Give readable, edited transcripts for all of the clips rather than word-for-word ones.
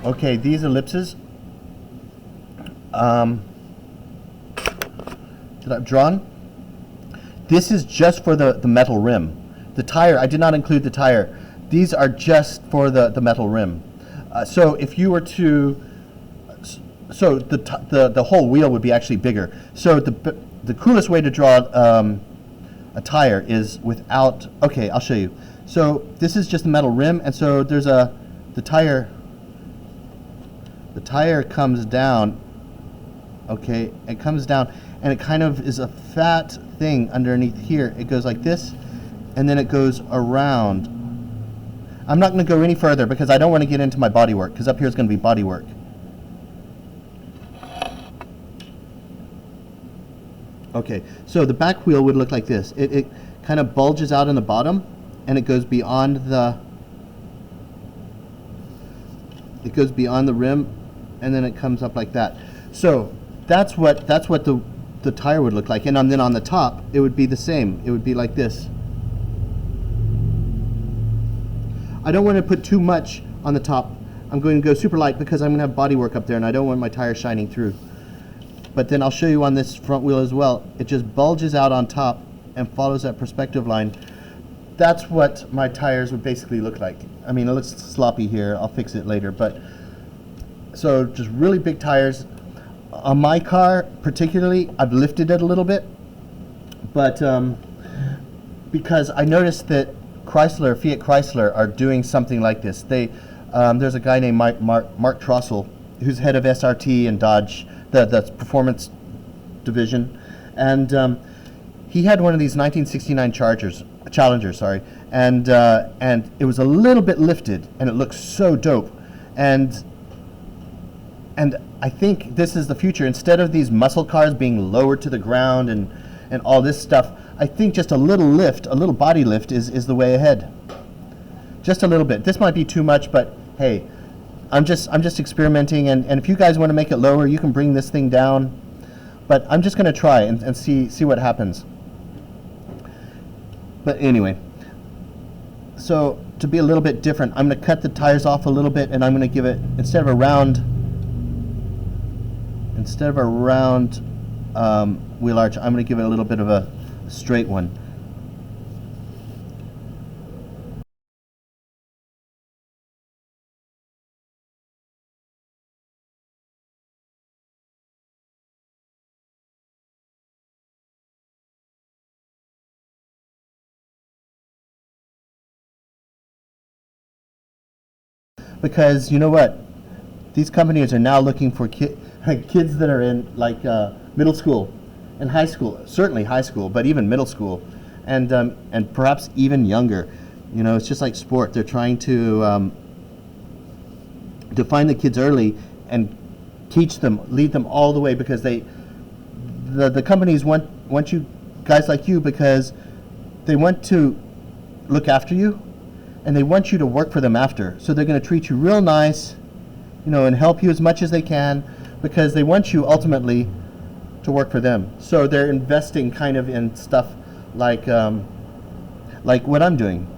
Okay, these ellipses that I've drawn, this is just for the metal rim. The tire, I did not include the tire. These are just for the metal rim. So if you were to, so the whole wheel would be actually bigger. So the coolest way to draw a tire is without, okay, I'll show you. So this is just the metal rim, and so there's the tire comes down, okay, it comes down, and it kind of is a fat thing underneath here. It goes like this, and then it goes around. I'm not going to go any further because I don't want to get into my body work, because up here is going to be body work. Okay, so the back wheel would look like this. It kind of bulges out in the bottom, and it goes beyond the rim, and then it comes up like that. So that's what the tire would look like, and then on the top it would be the same. It would be like this. I don't want to put too much on the top. I'm going to go super light because I'm going to have body work up there, and I don't want my tire shining through. But then I'll show you on this front wheel as well. It just bulges out on top and follows that perspective line. That's what my tires would basically look like. I mean, it looks sloppy here. I'll fix it later. But so just really big tires. On my car particularly, I've lifted it a little bit. But because I noticed that Fiat Chrysler are doing something like this. There's a guy named Mark Trossel, who's head of SRT and Dodge, the performance division, and he had one of these 1969 Challengers, sorry, and it was a little bit lifted, and it looks so dope, and I think this is the future. Instead of these muscle cars being lowered to the ground and all this stuff, I think just a little lift, a little body lift is the way ahead. Just a little bit. This might be too much, but hey, I'm just experimenting, and if you guys want to make it lower, you can bring this thing down. But I'm just going to try and see what happens. But anyway, so to be a little bit different, I'm going to cut the tires off a little bit, and I'm going to give it, instead of a round wheel arch, I'm going to give it a little bit of a straight one. Because you know what? These companies are now looking for kids that are in like middle school and high school, certainly high school, but even middle school, and perhaps even younger. You know, it's just like sport. They're trying to find the kids early and teach them, lead them all the way, because the companies want you guys like you, because they want to look after you, and they want you to work for them after. So they're going to treat you real nice, you know, and help you as much as they can, because they want you ultimately to work for them. So they're investing kind of in stuff like what I'm doing,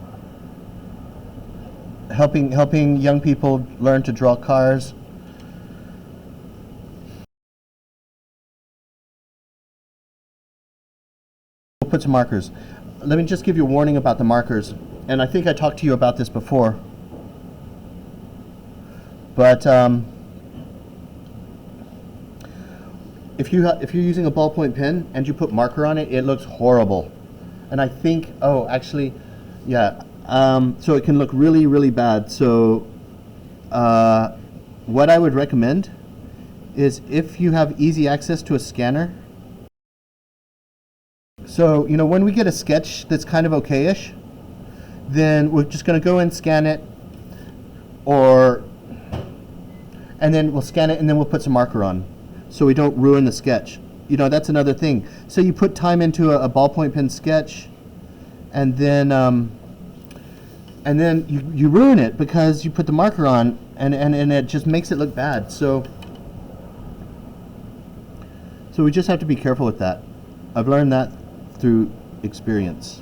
helping young people learn to draw cars. We'll put some markers. Let me just give you a warning about the markers. And I think I talked to you about this before. But if you're using a ballpoint pen and you put marker on it, it looks horrible. And I think, oh, actually, yeah. So it can look really, really bad. So what I would recommend is, if you have easy access to a scanner. So, you know, when we get a sketch that's kind of okay-ish, then we're just going to go and scan it, and then we'll scan it, and then we'll put some marker on, so we don't ruin the sketch. You know, that's another thing. So you put time into a ballpoint pen sketch, and then you ruin it because you put the marker on, and it just makes it look bad. So we just have to be careful with that. I've learned that through experience.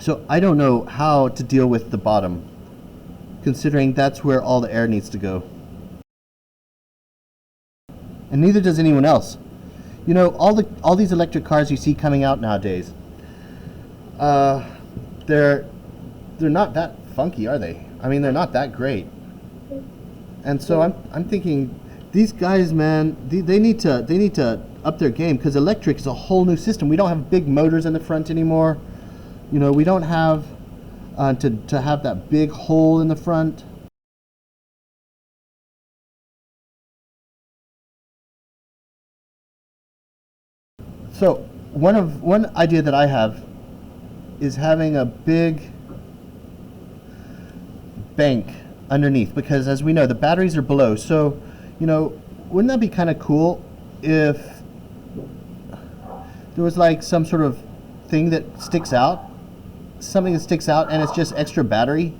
So I don't know how to deal with the bottom, considering that's where all the air needs to go. And neither does anyone else. You know, all these electric cars you see coming out nowadays, they're not that funky, are they? I mean, they're not that great. And so I'm thinking, these guys, man, they need to up their game, because electric is a whole new system. We don't have big motors in the front anymore. You know, we don't have to have that big hole in the front. So one idea that I have is having a big bank underneath, because as we know, the batteries are below. So, you know, wouldn't that be kind of cool if there was like some sort of thing that sticks out, something that sticks out, and it's just extra battery?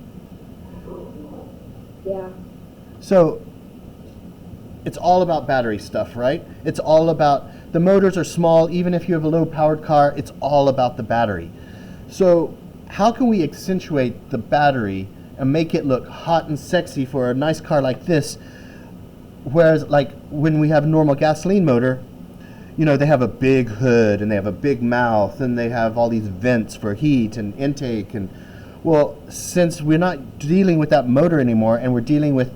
Yeah. So it's all about battery stuff, right? It's all about, the motors are small, even if you have a low powered car, it's all about the battery. So how can we accentuate the battery and make it look hot and sexy for a nice car like this? Whereas like when we have a normal gasoline motor, you know, they have a big hood and they have a big mouth and they have all these vents for heat and intake. And well, since we're not dealing with that motor anymore and we're dealing with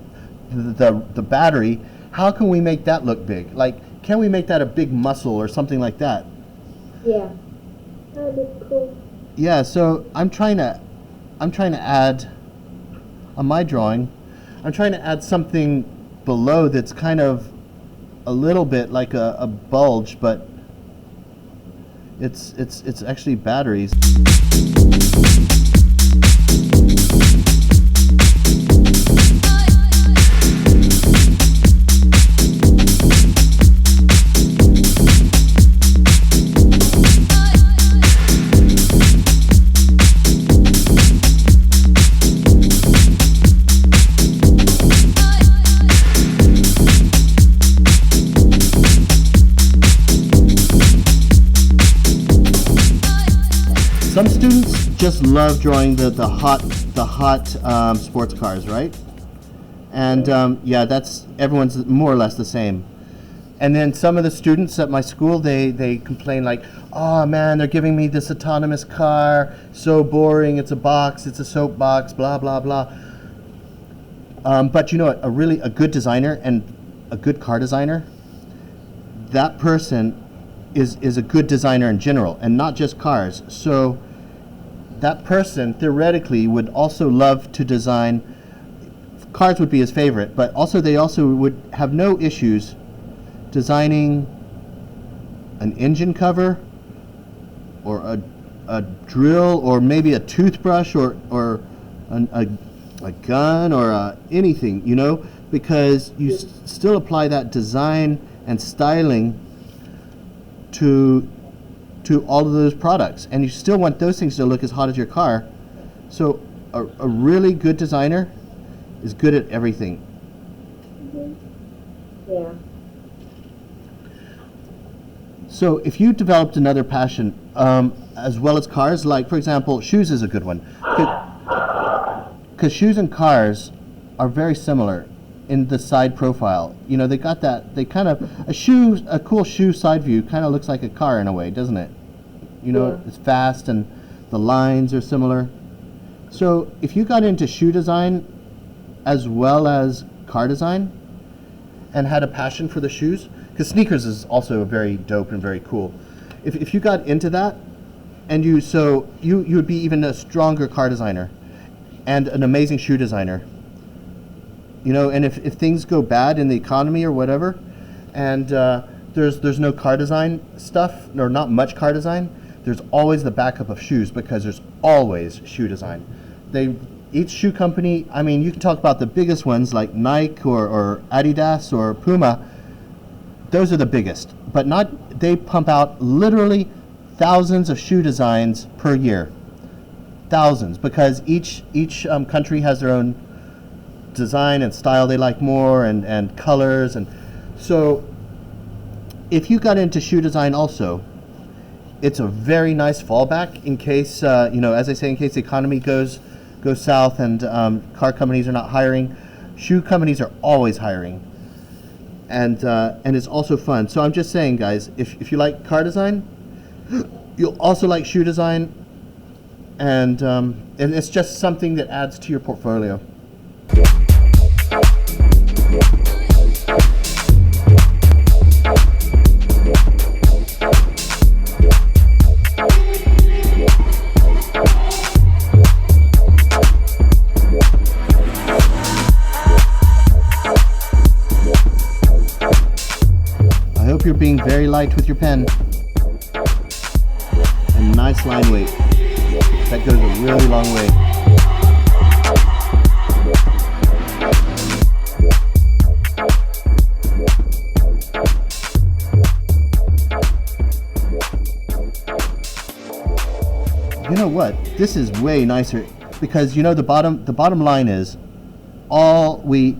the battery, how can we make that look big? Like, can we make that a big muscle or something like that? Yeah. That would be cool. Yeah, so I'm trying to add, on my drawing, I'm trying to add something below that's kind of a little bit like a bulge, but it's actually batteries. Some students just love drawing the hot sports cars, right? And yeah, that's, everyone's more or less the same. And then some of the students at my school, they complain like, oh man, they're giving me this autonomous car, so boring, it's a box, it's a soap box, blah blah blah. But you know what, a good designer and a good car designer, that person is a good designer in general, and not just cars. So that person theoretically would also love to design, cars would be his favorite, but also they also would have no issues designing an engine cover or a drill or maybe a toothbrush or a gun or anything, you know, because you still apply that design and styling to all of those products, and you still want those things to look as hot as your car. So a really good designer is good at everything. Mm-hmm. Yeah. So if you developed another passion as well as cars, like for example, shoes is a good one, because shoes and cars are very similar in the side profile. You know, they got that, they kind of, a cool shoe side view kind of looks like a car in a way, doesn't it? You know, yeah. It's fast and the lines are similar. So if you got into shoe design as well as car design and had a passion for the shoes, because sneakers is also very dope and very cool. If you got into that, and you would be even a stronger car designer and an amazing shoe designer. You know, and if things go bad in the economy or whatever, and there's no car design stuff, or not much car design, there's always the backup of shoes, because there's always shoe design. Each shoe company, I mean, you can talk about the biggest ones like Nike or Adidas or Puma. Those are the biggest, but they pump out literally thousands of shoe designs per year. Thousands, because each country has their own design and style they like more, and colors. And so if you got into shoe design also, it's a very nice fallback in case, as I say, in case the economy goes south and car companies are not hiring. Shoe companies are always hiring, and it's also fun. So I'm just saying, guys, if you like car design, you'll also like shoe design, and it's just something that adds to your portfolio. I hope you're being very light with your pen. And nice line weight. That goes a really long way. You know what? This is way nicer because the bottom line is all we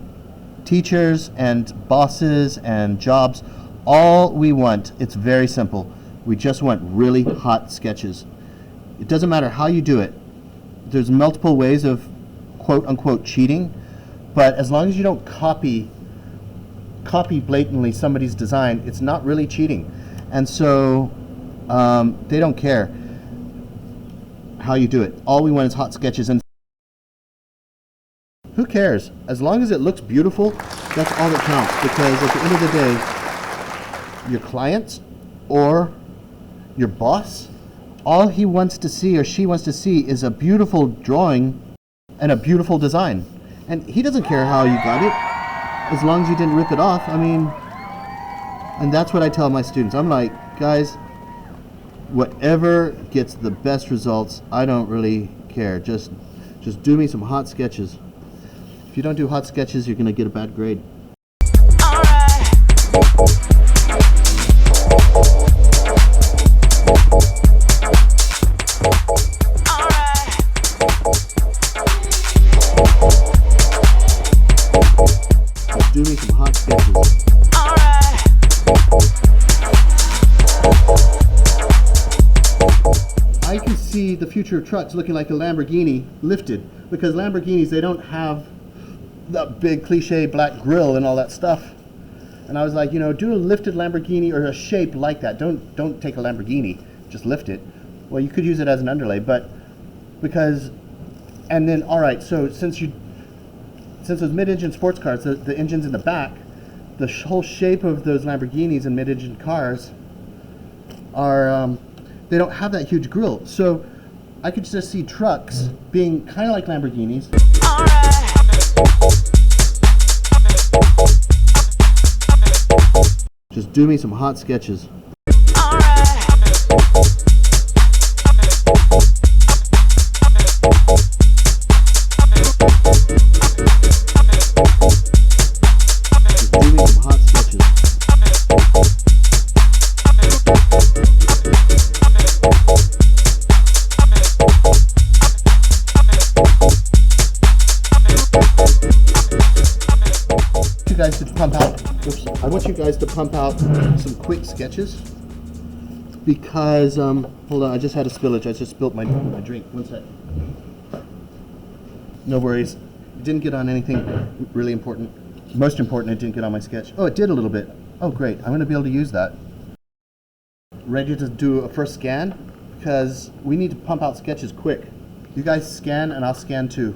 teachers and bosses and jobs, all we want, it's very simple. We just want really hot sketches. It doesn't matter how you do it. There's multiple ways of quote unquote cheating, but as long as you don't copy blatantly somebody's design, it's not really cheating. And so they don't care how you do it. All we want is hot sketches, and who cares? As long as it looks beautiful, that's all that counts, because at the end of the day, your client or your boss, all he wants to see or she wants to see is a beautiful drawing and a beautiful design. And he doesn't care how you got it, as long as you didn't rip it off. I mean, and that's what I tell my students. I'm like, guys, whatever gets the best results, I don't really care. Just do me some hot sketches. If you don't do hot sketches, you're gonna get a bad grade. Just do me some hot sketches. I can see the future of trucks looking like a Lamborghini lifted, because Lamborghinis, they don't have that big cliche black grille and all that stuff. And I was like, do a lifted Lamborghini or a shape like that. Don't take a Lamborghini, just lift it. Well, you could use it as an underlay, but and then all right, so since those mid-engine sports cars, the engine's in the back, the whole shape of those Lamborghinis and mid-engine cars are they don't have that huge grille. So I could just see trucks being kind of like Lamborghinis. Just do me some hot sketches. Just do me some hot sketches. I want you guys to pump out some quick sketches, because hold on, I just had a spillage. I just spilled my drink. One sec. No worries. It didn't get on anything really important. Most important, it didn't get on my sketch. Oh, it did a little bit. Oh, great. I'm going to be able to use that. Ready to do a first scan, because we need to pump out sketches quick. You guys scan and I'll scan too.